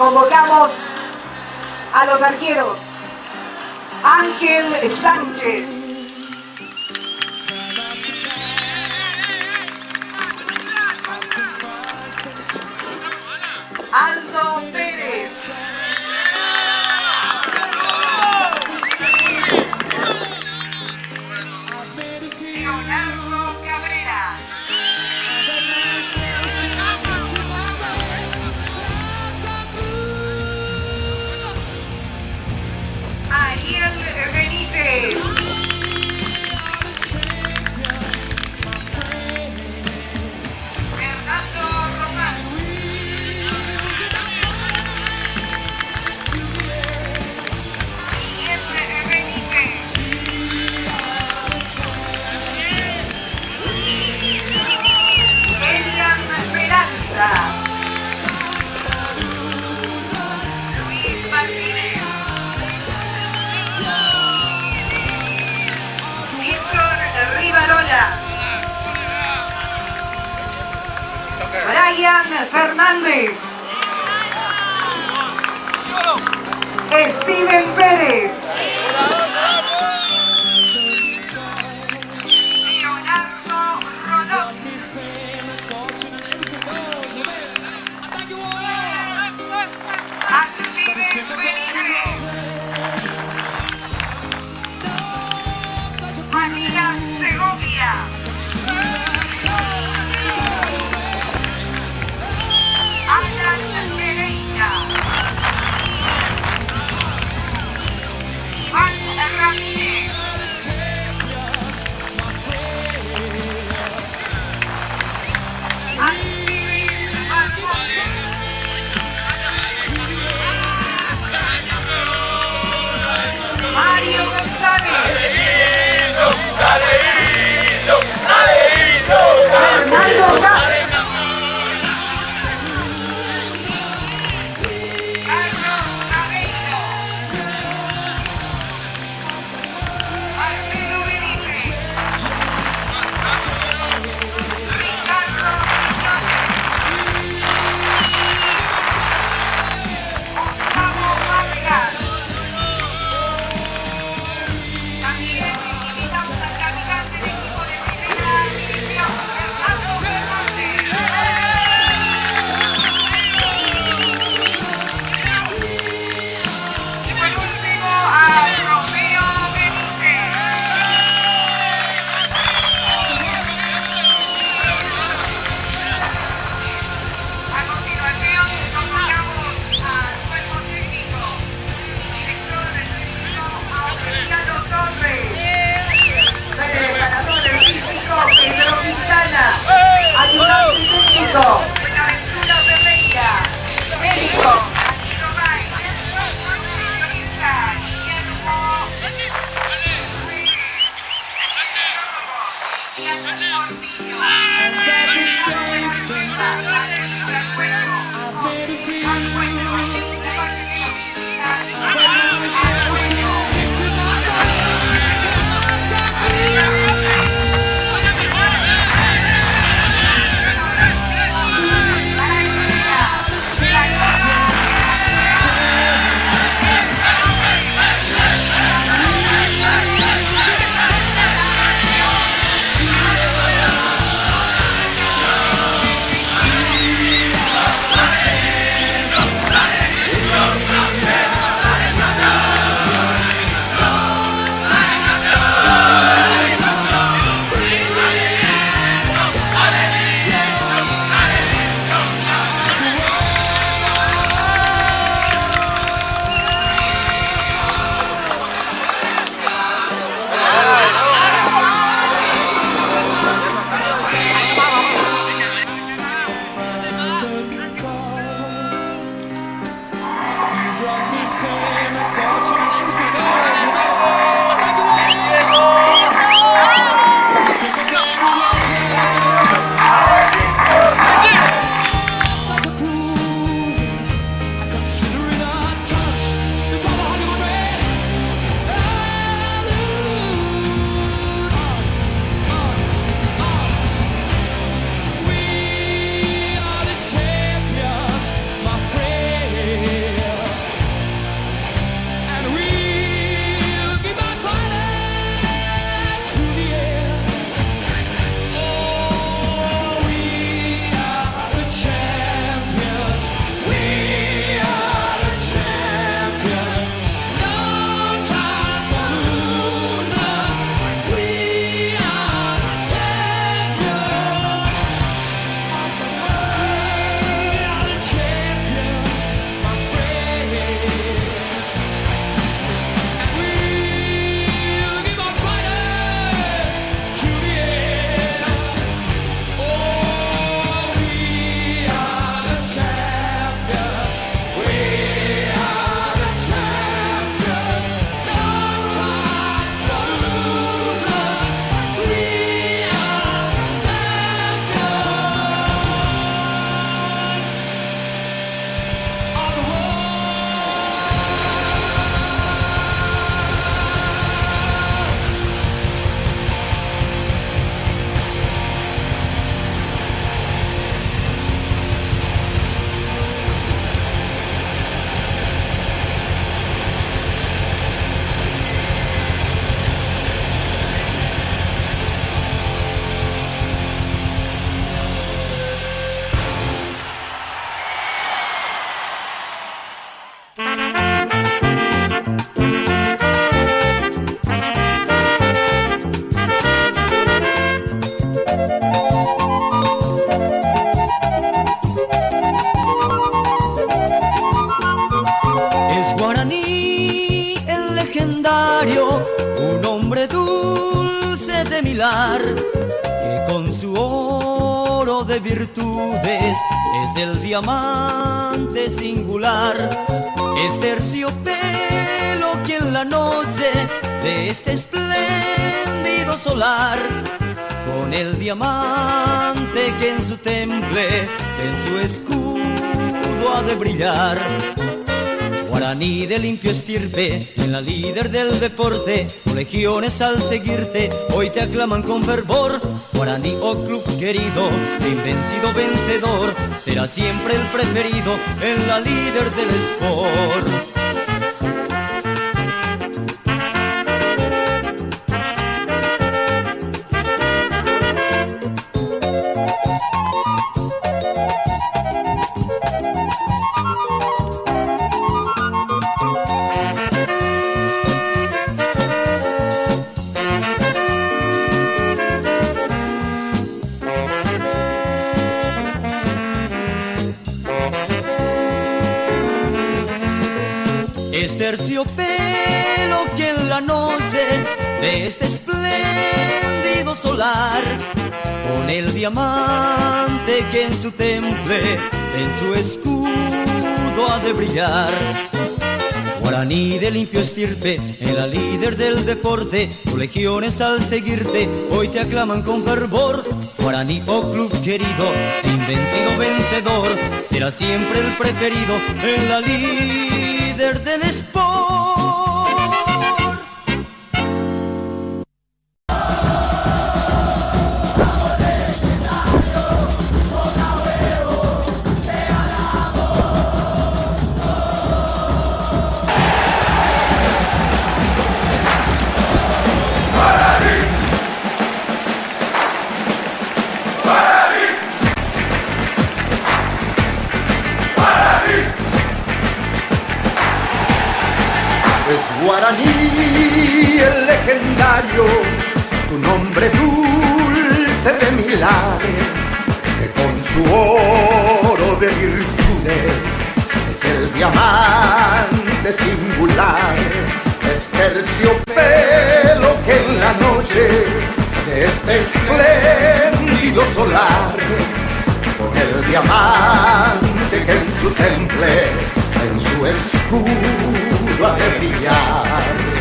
Convocamos a los arqueros. Ángel Sánchez. Aldo Pérez. Leonardo Cabrera. Ariel Benítez. Fernando Román. Miguel Benítez. Elian Peralta. Luis Martínez. Víctor Rivarola. Brian Fernández. Steven Pérez. Leonardo Rolón. Alcides Benítez. Matías Segovia. Alan Pereira. de virtudes, es el diamante singular, es terciopelo que en la noche de este espléndido solar, con el diamante que en su temple, en su escudo ha de brillar. Guaraní de limpio estirpe, en la líder del deporte, legiones al seguirte, hoy te aclaman con fervor. Guaraní, oh club querido, de invencido vencedor, será siempre el preferido en la líder del sport. Es terciopelo que en la noche de este espléndido solar, con el diamante que en su temple, en su escudo ha de brillar. Guaraní de limpio estirpe, en la líder del deporte, tus legiones al seguirte, hoy te aclaman con fervor. Guaraní, oh club querido, sin vencido vencedor, será siempre el preferido en la líder del sport. Es Guaraní el legendario, tu nombre dulce de milagre, que con su oro de virtudes es el diamante singular, es terciopelo que en la noche de este espléndido solar, con el diamante que en su temple, en su escudo ha de brillar.